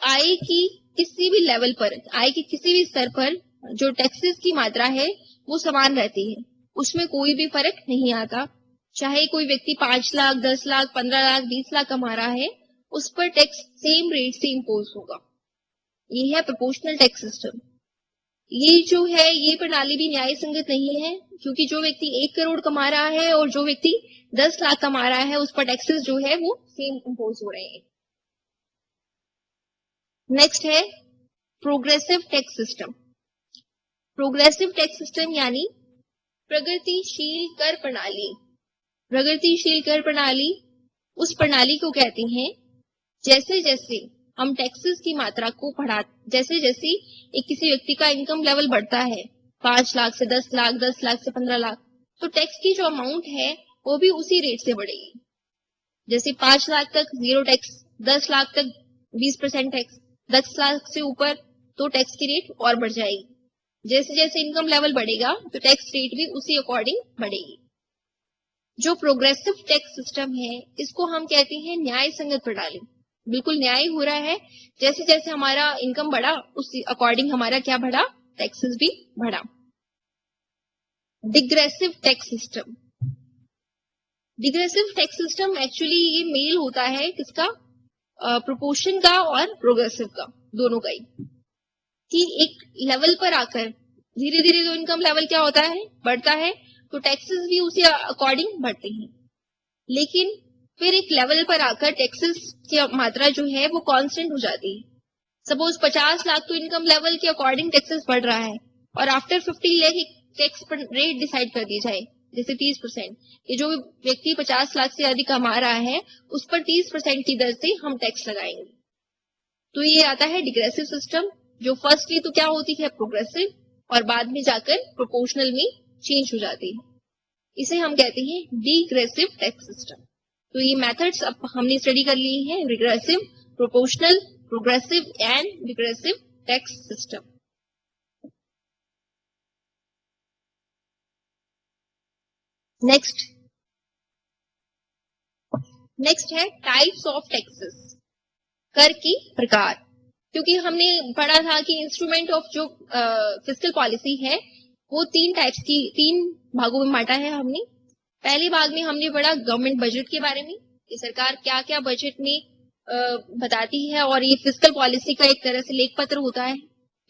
आय की किसी भी लेवल पर, आय के किसी भी स्तर पर जो टैक्सेस की मात्रा है वो समान रहती है, उसमें कोई भी फर्क नहीं आता। चाहे कोई व्यक्ति 5 लाख, 10 लाख, 15 लाख, 20 लाख कमा रहा है, उस पर टैक्स सेम रेट से इम्पोज होगा। ये है प्रोपोर्शनल टैक्स सिस्टम। ये जो है ये प्रणाली भी न्याय संगत नहीं है, क्योंकि जो व्यक्ति 1 करोड़ कमा रहा है और जो व्यक्ति 10 लाख कमा रहा है उस पर टैक्सेस जो है वो सेम इम्पोज हो रहे हैं। नेक्स्ट है progressive tax system. Progressive tax system यानी प्रगतिशील कर प्रणाली। प्रगतिशील कर प्रणाली उस प्रणाली को कहते हैं जैसे जैसे हम टैक्सेस की मात्रा को जैसे जैसे एक किसी व्यक्ति का इनकम लेवल बढ़ता है 5 लाख से 10 लाख, 10 लाख से 15 लाख, तो टैक्स की जो अमाउंट है वो भी उसी रेट से बढ़ेगी। जैसे 5 लाख तक 0 टैक्स, 10 लाख तक 20% टैक्स, 10 लाख से ऊपर तो टैक्स की रेट और बढ़ जाएगी। जैसे जैसे इनकम लेवल बढ़ेगा तो टैक्स रेट भी उसी अकॉर्डिंग बढ़ेगी। जो प्रोग्रेसिव टैक्स सिस्टम है इसको हम कहते हैं न्याय संगत प्रणाली। बिल्कुल न्याय हो रहा है, जैसे जैसे हमारा इनकम बढ़ा उस अकॉर्डिंग हमारा क्या बढ़ा, टैक्सेस भी बढ़ा। Degressive tax system, degressive tax system actually ये मेल होता है किसका, प्रोपोर्शन का और प्रोग्रेसिव का, दोनों का ही, कि एक लेवल पर आकर धीरे धीरे जो इनकम लेवल क्या होता है, बढ़ता है, तो टैक्सेस भी उसी अकॉर्डिंग बढ़ते हैं। लेकिन फिर एक लेवल पर आकर टैक्सेस की मात्रा जो है वो कांस्टेंट हो जाती है। सपोज 50 लाख तो इनकम लेवल के अकॉर्डिंग टैक्सेस बढ़ रहा है, और आफ्टर 50 लाख एक टैक्स रेट डिसाइड कर दी जाए, जैसे 30%, कि जो व्यक्ति 50 लाख से अधिक कमा रहा है उस पर 30% की दर से हम टैक्स लगाएंगे। तो ये आता है डिग्रेसिव सिस्टम, जो फर्स्टली तो क्या होती है, प्रोग्रेसिव, और बाद में जाकर प्रोपोर्शनल में चेंज हो जाती है। इसे हम कहते हैं डिग्रेसिव टैक्स सिस्टम। तो ये मेथड्स अब हमने स्टडी कर लिए हैं, regressive, proportional, progressive and degressive tax system. Next है टाइप्स ऑफ टैक्सेस, कर की प्रकार। क्योंकि हमने पढ़ा था कि इंस्ट्रूमेंट ऑफ जो फिस्कल पॉलिसी है वो तीन टाइप्स की, तीन भागों में बांटा है हमने। पहले भाग में हमने पढ़ा गवर्नमेंट बजट के बारे में, कि सरकार क्या क्या बजट में बताती है, और ये फिस्कल पॉलिसी का एक तरह से लेख पत्र होता है।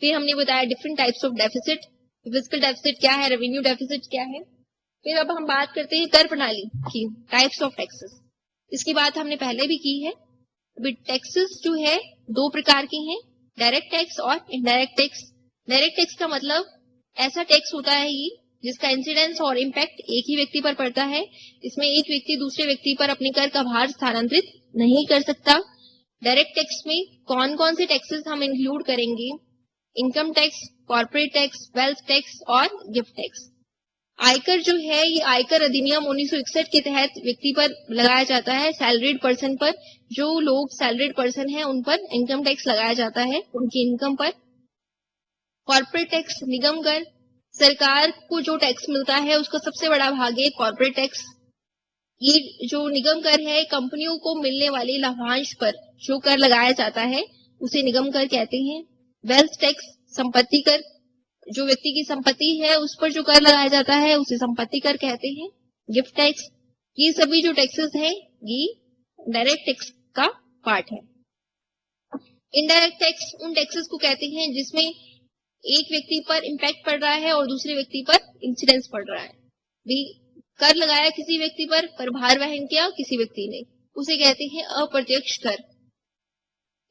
फिर हमने बताया different types of deficit, fiscal deficit क्या है, रेवेन्यू डेफिसिट क्या है। फिर अब हम बात करते हैं कर प्रणाली की, टाइप्स ऑफ टैक्सेस। इसकी बात हमने पहले भी की है। अभी टैक्सेस जो है दो प्रकार के हैं, डायरेक्ट टैक्स और इनडायरेक्ट टैक्स। डायरेक्ट टैक्स का मतलब ऐसा टैक्स होता है ये जिसका इंसिडेंस और इम्पैक्ट एक ही व्यक्ति पर पड़ता है। इसमें एक व्यक्ति दूसरे व्यक्ति पर अपने कर का भार स्थानांतरित नहीं कर सकता। डायरेक्ट टैक्स में कौन कौन से टैक्सेस हम इंक्लूड करेंगे, income tax, corporate tax, wealth tax और गिफ्ट टैक्स। आयकर जो है ये आयकर अधिनियम 1961 के तहत व्यक्ति पर लगाया जाता है, सैलरीड पर्सन पर। जो लोग सैलरीड पर्सन हैं उन पर इनकम टैक्स लगाया जाता है, उनकी इनकम पर। कॉर्पोरेट टैक्स, निगम कर, सरकार को जो टैक्स मिलता है उसका सबसे बड़ा भाग है कॉर्पोरेट टैक्स। ये जो निगम कर है, कंपनियों को मिलने वाले लाभांश पर जो कर लगाया जाता है उसे निगम कर कहते हैं। वेल्थ टैक्स, संपत्ति कर, जो व्यक्ति की संपत्ति है उस पर जो कर लगाया जाता है उसे संपत्ति कर कहते हैं। गिफ्ट टैक्स, ये सभी जो टैक्सेस हैं ये डायरेक्ट टैक्स का पार्ट है। इनडायरेक्ट टैक्स उन टैक्सेस को कहते हैं जिसमें एक व्यक्ति पर इम्पैक्ट पड़ रहा है और दूसरे व्यक्ति पर इंसिडेंस पड़ रहा है। भी कर लगाया किसी व्यक्ति पर भार वहन किया किसी व्यक्ति ने, उसे कहते हैं अप्रत्यक्ष कर।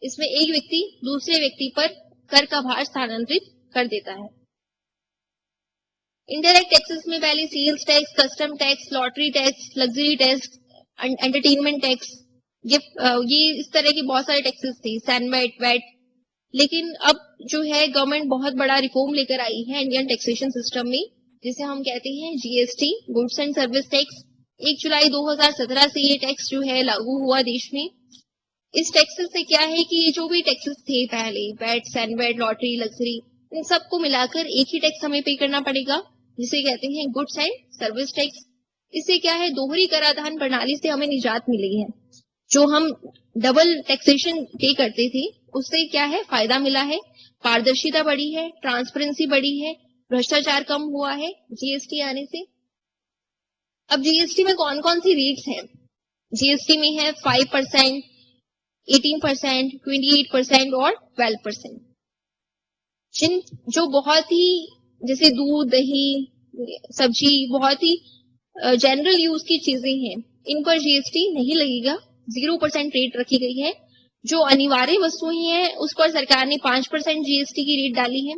इसमें एक व्यक्ति दूसरे व्यक्ति पर कर का भार स्थानांतरित कर देता है। इनडायरेक्ट टैक्सेस में पहले sales tax, custom tax, lottery tax, luxury tax, entertainment tax, gift, ये इस तरह के बहुत सारे टैक्सेस थे, सैनवेट, वैट। लेकिन अब जो है गवर्नमेंट बहुत बड़ा रिफॉर्म लेकर आई है इंडियन टैक्सेशन सिस्टम में, जिसे हम कहते हैं GST, goods and service tax. 1 जुलाई 2017 से ये टैक्स जो है लागू हुआ देश में। इस टैक्सेस से क्या है कि ये जो भी टैक्सेस थे पहले, वैट, सैनवेट, लॉटरी, लग्जरी, इन सबको मिलाकर एक ही टैक्स हमें पे करना पड़ेगा, जिसे कहते हैं गुड्स एंड सर्विस टैक्स। इससे क्या है, दोहरी कराधान प्रणाली से हमें निजात मिली है। जो हम डबल टैक्सेशन पे करते थे उससे क्या है, फायदा मिला है, पारदर्शिता बढ़ी है, ट्रांसपेरेंसी बढ़ी है, भ्रष्टाचार कम हुआ है जीएसटी आने से। अब जीएसटी में कौन कौन सी रेट्स हैं? जीएसटी में है 5%, 18%, 28% और 12%। जिन जो बहुत ही जैसे दूध, दही, सब्जी, बहुत ही जनरल यूज की चीजें हैं, इन पर जीएसटी नहीं लगेगा, 0% रेट रखी गई है। जो अनिवार्य वस्तुएं हैं उस पर सरकार ने 5% जीएसटी की रेट डाली है।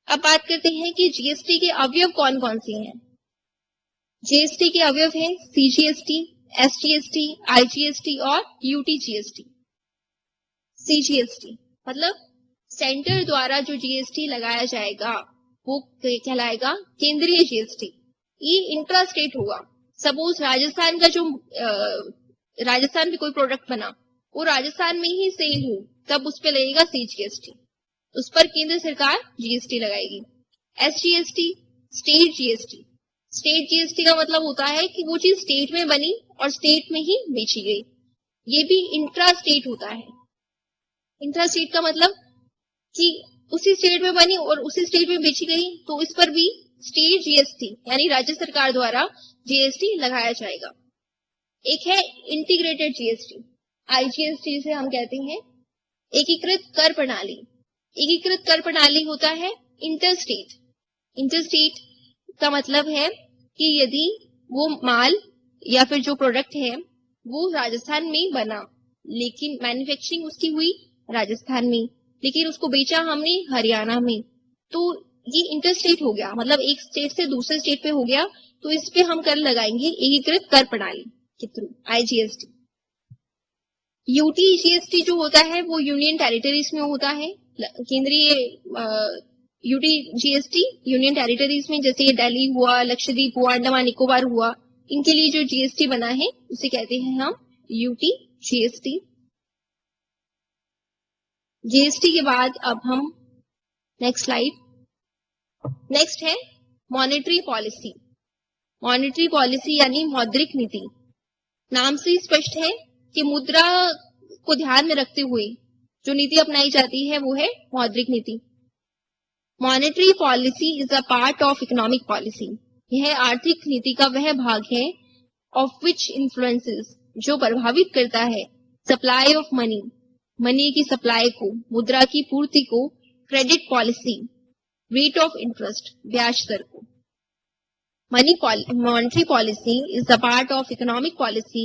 अब बात करते हैं कि जीएसटी के अवयव कौन कौन से हैं। जीएसटी के अवयव हैं सीजीएसटी, एसजीएसटी, आईजीएसटी और यूटीजीएसटी। सीजीएसटी मतलब सेंटर द्वारा जो जीएसटी लगाया जाएगा वो कहलाएगा केंद्रीय जीएसटी। ये इंट्रा स्टेट होगा। सपोज राजस्थान का जो राजस्थान में कोई प्रोडक्ट बना, वो राजस्थान में ही सेल हो, तब उस पर लगेगा सीजीएसटी, उस पर केंद्र सरकार जीएसटी लगाएगी। SGST, state GST, state GST का मतलब होता है कि वो चीज स्टेट में बनी और स्टेट में ही बेची गई। ये भी इंट्रा स्टेट होता है। इंट्रा स्टेट का मतलब कि उसी स्टेट में बनी और उसी स्टेट में बेची गई, तो इस पर भी स्टेट जीएसटी यानी राज्य सरकार द्वारा जीएसटी लगाया जाएगा। एक है इंटीग्रेटेड जीएसटी, आईजीएसटी से हम कहते हैं, एकीकृत कर प्रणाली। एकीकृत कर प्रणाली होता है इंटरस्टेट। इंटरस्टेट का मतलब है कि यदि वो माल या फिर जो प्रोडक्ट है वो राजस्थान में बना, लेकिन मैन्युफैक्चरिंग उसकी हुई राजस्थान में, लेकिन उसको बेचा हमने हरियाणा में, तो ये इंटरस्टेट हो गया, मतलब एक स्टेट से दूसरे स्टेट पे हो गया, तो इस पे हम कर लगाएंगे एकीकृत कर प्रणाली के थ्रू, आईजीएसटी। यूटी जीएसटी जो होता है वो यूनियन टेरिटरीज में होता है। केंद्रीय यूटी जीएसटी यूनियन टेरिटरीज में, जैसे दिल्ली हुआ, लक्षद्वीप हुआ, अंडमान निकोबार हुआ, इनके लिए जो जीएसटी बना है उसे कहते हैं हम यूटी जीएसटी। जीएसटी के बाद अब हम नेक्स्ट स्लाइड, नेक्स्ट है मॉनेटरी पॉलिसी। मॉनेटरी पॉलिसी यानी मौद्रिक नीति। नाम से स्पष्ट है कि मुद्रा को ध्यान में रखते हुए जो नीति अपनाई जाती है वो है मौद्रिक नीति। Monetary policy is a part of economic policy. यह आर्थिक नीति का वह भाग है ऑफ विच इन्फ्लुएंसेस, जो प्रभावित करता है सप्लाई ऑफ मनी, मनी की सप्लाई को, मुद्रा की पूर्ति को, credit policy, rate of interest, ब्याज दर को। Monetary policy is the part of economic policy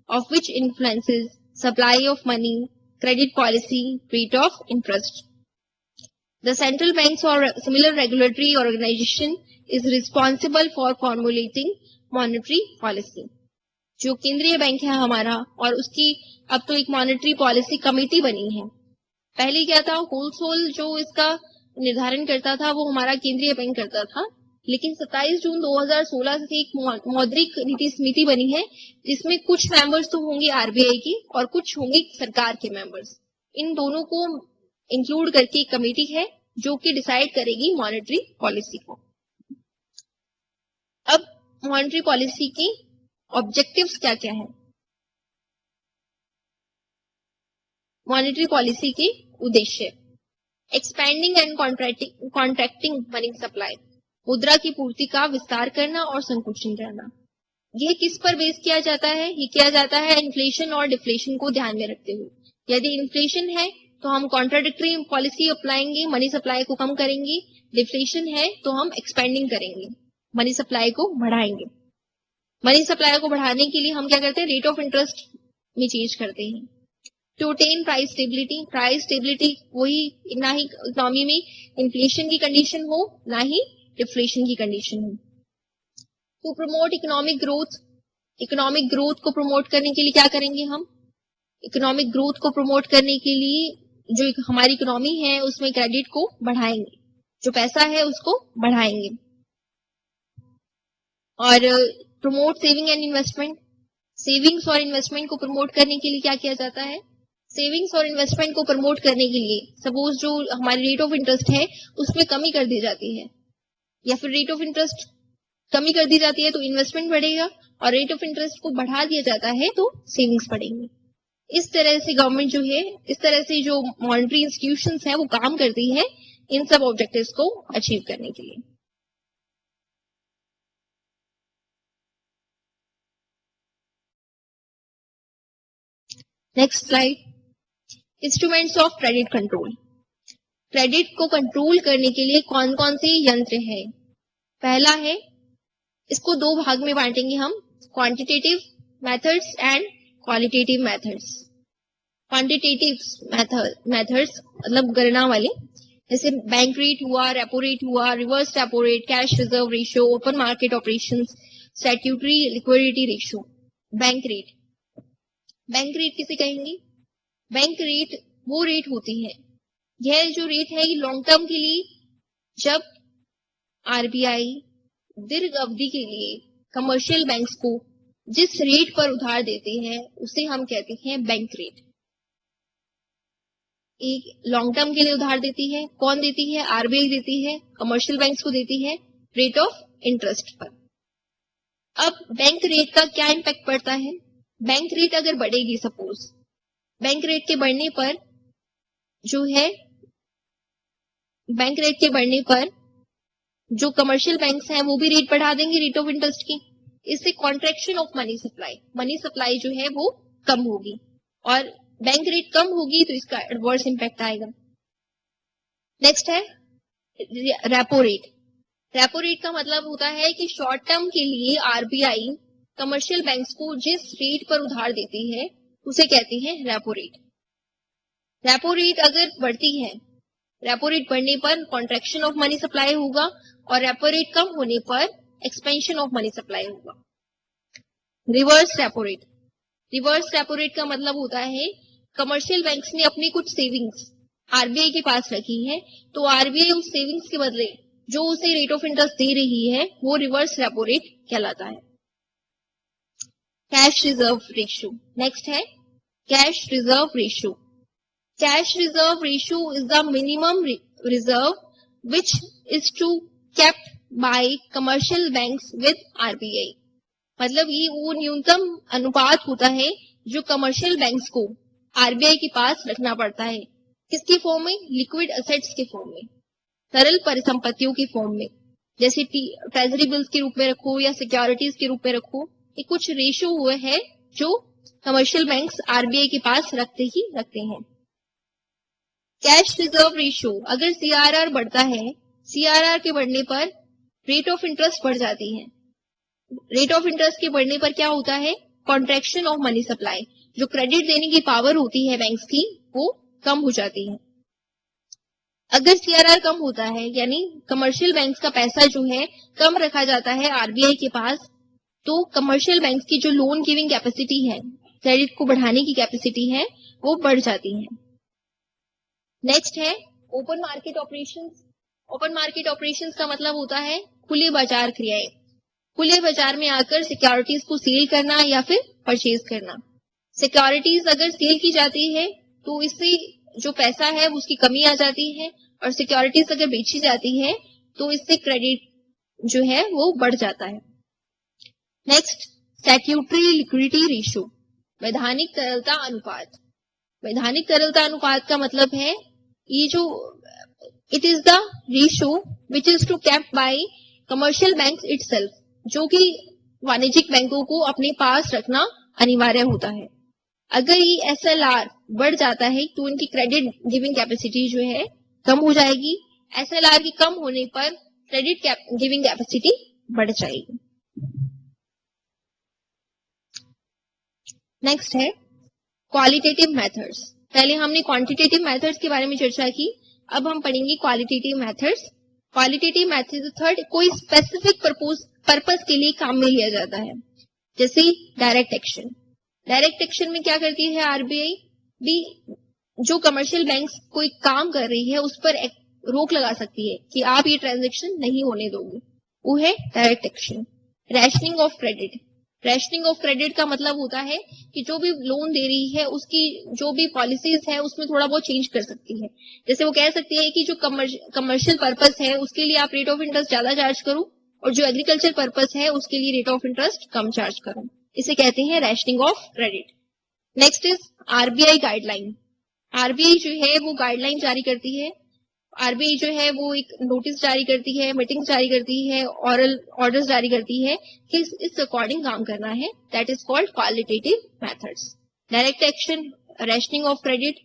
of which influences supply of money, credit policy, rate of interest. The central banks or similar regulatory organization is responsible for formulating monetary policy. जो केंद्रीय bank है हमारा, और उसकी अब तो एक monetary policy committee बनी है। पहले क्या था, होलसेल जो इसका निर्धारण करता था वो हमारा केंद्रीय बैंक करता था, लेकिन 27 जून 2016 से एक मौद्रिक नीति समिति बनी है, जिसमें कुछ मेंबर्स तो होंगे आरबीआई के और कुछ होंगे सरकार के मेंबर्स। इन दोनों को इंक्लूड करके एक कमेटी है जो कि डिसाइड करेगी मॉनेटरी पॉलिसी को। अब मॉनेटरी पॉलिसी के ऑब्जेक्टिव्स क्या क्या है, मॉनेटरी पॉलिसी के उद्देश्य, expanding and contracting money supply, मुद्रा की पूर्ति का विस्तार करना और संकुचन करना। यह किस पर बेस किया जाता है, ये किया जाता है इन्फ्लेशन और डिफ्लेशन को ध्यान में रखते हुए। यदि इन्फ्लेशन है तो हम कॉन्ट्राडिक्टरी पॉलिसी अपनाएंगे, मनी सप्लाई को कम करेंगे, डिफ्लेशन है तो हम एक्सपेंडिंग करेंगे, मनी सप्लाई को बढ़ाएंगे। मनी सप्लाई को बढ़ाने के लिए हम क्या करते हैं, रेट ऑफ इंटरेस्ट में चेंज करते हैं। To attain price stability, price stability वही, ना ही इकोनॉमी में इन्फ्लेशन की कंडीशन हो ना ही डिफ्लेशन की कंडीशन हो। To promote economic growth, economic growth को प्रमोट करने के लिए क्या करेंगे हम, इकोनॉमिक ग्रोथ को प्रमोट करने के लिए जो हमारी इकोनॉमी है उसमें क्रेडिट को बढ़ाएंगे, जो पैसा है उसको बढ़ाएंगे। और promote saving and investment, savings और इन्वेस्टमेंट को प्रमोट करने के लिए क्या किया जाता है, सेविंग्स और इन्वेस्टमेंट को प्रमोट करने के लिए सपोज जो हमारी रेट ऑफ इंटरेस्ट है उसमें कमी कर दी जाती है, या फिर रेट ऑफ इंटरेस्ट कमी कर दी जाती है तो इन्वेस्टमेंट बढ़ेगा, और रेट ऑफ इंटरेस्ट को बढ़ा दिया जाता है तो सेविंग्स बढ़ेंगी। इस तरह से गवर्नमेंट जो है, इस तरह से जो मॉनेटरी इंस्टीट्यूशंस है वो काम करती है इन सब ऑब्जेक्टिव्स को अचीव करने के लिए। Next slide, instruments of credit control. Credit को कंट्रोल करने के लिए कौन कौन से यंत्र है, पहला है, इसको दो भाग में बांटेंगे हम, quantitative methods and qualitative methods. Quantitative methods मतलब गणना वाले, जैसे बैंक रेट हुआ, रेपो रेट हुआ, reverse repo rate, cash reserve ratio, open market operations, statutory liquidity ratio. Bank rate, bank rate किसे कहेंगे, बैंक रेट वो रेट होती है, यह जो रेट है ये लॉन्ग टर्म के लिए, जब आरबीआई दीर्घ अवधि के लिए कमर्शियल बैंक्स को जिस रेट पर उधार देते हैं उसे हम कहते हैं बैंक रेट। एक लॉन्ग टर्म के लिए उधार देती है, कौन देती है, आरबीआई देती है, कमर्शियल बैंक्स को देती है रेट ऑफ इंटरेस्ट पर। अब बैंक रेट का क्या इम्पैक्ट पड़ता है? बैंक रेट अगर बढ़ेगी, सपोज बैंक रेट के बढ़ने पर जो है, बैंक रेट के बढ़ने पर जो कमर्शियल बैंक्स हैं वो भी रेट बढ़ा देंगे रेट ऑफ इंटरेस्ट की। इससे कॉन्ट्रैक्शन ऑफ मनी सप्लाई जो है वो कम होगी, और बैंक रेट कम होगी तो इसका एडवर्स इम्पैक्ट आएगा। नेक्स्ट है रेपो रेट। रेपो रेट का मतलब होता है कि शॉर्ट टर्म के लिए आरबीआई कमर्शियल बैंक्स को जिस रेट पर उधार देती है उसे कहते हैं रेपो रेट। रेपो रेट अगर बढ़ती है, रेपो रेट बढ़ने पर कॉन्ट्रैक्शन ऑफ मनी सप्लाई होगा, और रेपो रेट कम होने पर एक्सपेंशन ऑफ मनी सप्लाई होगा। Reverse repo rate. Reverse repo rate का मतलब होता है कमर्शियल बैंक्स ने अपनी कुछ सेविंग्स आरबीआई के पास रखी है, तो आरबीआई उस सेविंग्स के बदले जो उसे रेट ऑफ इंटरेस्ट दे रही है वो रिवर्स रेपो रेट कहलाता है। Cash reserve ratio. नेक्स्ट है cash reserve ratio. Cash reserve ratio is the minimum reserve which is to kept by commercial banks with RBI। मतलब ये वो न्यूनतम अनुपात होता है जो कमर्शियल बैंक्स को आरबीआई के पास रखना पड़ता है। किसके फॉर्म में? लिक्विड एसेट्स के फॉर्म में, तरल परिसंपत्तियों के फॉर्म में, जैसे ट्रेजरी बिल्स के रूप में रखो या सिक्योरिटीज के रूप में रखो। ये कुछ रेशियो हुए है जो कमर्शियल बैंक्स आरबीआई के पास रखते हैं। कैश रिजर्व रेशियो, अगर सीआरआर बढ़ता है, सीआरआर के बढ़ने पर रेट ऑफ इंटरेस्ट बढ़ जाती है। रेट ऑफ इंटरेस्ट के बढ़ने पर क्या होता है? कॉन्ट्रैक्शन ऑफ मनी सप्लाई, जो क्रेडिट देने की पावर होती है बैंक्स की वो कम हो जाती है। अगर सीआरआर कम होता है, यानी कमर्शियल बैंक्स का पैसा जो है कम रखा जाता है आरबीआई के पास, तो कमर्शियल बैंक्स की जो लोन गिविंग कैपेसिटी है, क्रेडिट को बढ़ाने की कैपेसिटी है, वो बढ़ जाती है। नेक्स्ट है open market operations. Open market operations का मतलब होता है खुले बाजार क्रियाएं। खुले बाजार में आकर सिक्योरिटीज को सेल करना या फिर परचेज करना। सिक्योरिटीज अगर सेल की जाती है तो इससे जो पैसा है उसकी कमी आ जाती है, और सिक्योरिटीज अगर बेची जाती है तो इससे क्रेडिट जो है वो बढ़ जाता है। नेक्स्ट स्टैट्यूटरी लिक्विडिटी रेशियो, वैधानिक तरलता अनुपात। वैधानिक तरलता अनुपात का मतलब है ये जो it is the ratio which is to kept by commercial banks itself, जो कि वाणिज्यिक बैंकों को अपने पास रखना अनिवार्य होता है। अगर ये एसएलआर बढ़ जाता है तो उनकी क्रेडिट गिविंग कैपेसिटी जो है कम हो जाएगी। एसएलआर की कम होने पर क्रेडिट गिविंग कैपेसिटी बढ़ जाएगी। नेक्स्ट है क्वालिटेटिव मेथड्स। पहले हमने क्वांटिटेटिव मेथड्स के बारे में चर्चा की, अब हम पढ़ेंगे क्वालिटेटिव मेथड्स। क्वालिटेटिव मेथड कोई स्पेसिफिक पर्पस के लिए काम में लिया जाता है, जैसे डायरेक्ट एक्शन। डायरेक्ट एक्शन में क्या करती है आरबीआई भी, जो कमर्शियल बैंक्स कोई काम कर रही है उस पर रोक लगा सकती है कि आप ये ट्रांजैक्शन नहीं होने दोगे, वो है direct action. Rationing of credit. Rationing of credit का मतलब होता है कि जो भी लोन दे रही है उसकी जो भी पॉलिसीज है उसमें थोड़ा बहुत चेंज कर सकती है। जैसे वो कह सकती है कि जो कमर्शियल पर्पस है उसके लिए आप रेट ऑफ इंटरेस्ट ज्यादा चार्ज करो, और जो एग्रीकल्चर पर्पस है उसके लिए rate of interest come charge करो। इसे कहते हैं rationing of credit. Next is RBI guideline. RBI जो है वो गाइडलाइन जारी करती है। आरबीआई जो है वो एक नोटिस जारी करती है, मीटिंग्स जारी करती है, ऑरल ऑर्डर्स जारी करती है कि इस अकॉर्डिंग काम करना है। That is called qualitative methods. Direct action, rationing of credit,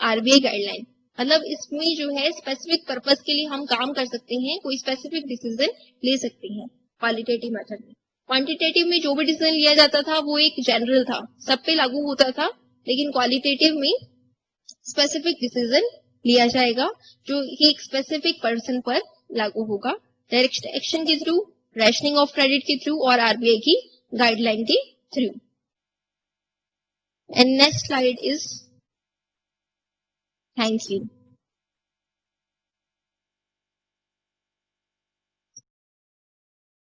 RBI guideline, मतलब इसमें जो है स्पेसिफिक पर्पस के लिए हम काम कर सकते हैं, कोई स्पेसिफिक डिसीजन ले सकते हैं क्वालिटेटिव मेथड में। क्वांटिटेटिव में जो भी डिसीजन लिया जाता था वो एक जनरल था, सब पे लागू होता था, लेकिन क्वालिटेटिव में स्पेसिफिक डिसीजन लिया जाएगा जो एक स्पेसिफिक पर्सन पर लागू होगा, डायरेक्ट एक्शन के थ्रू, रैशनिंग ऑफ क्रेडिट के थ्रू और आरबीआई की गाइडलाइन के through. And next slide is thank you.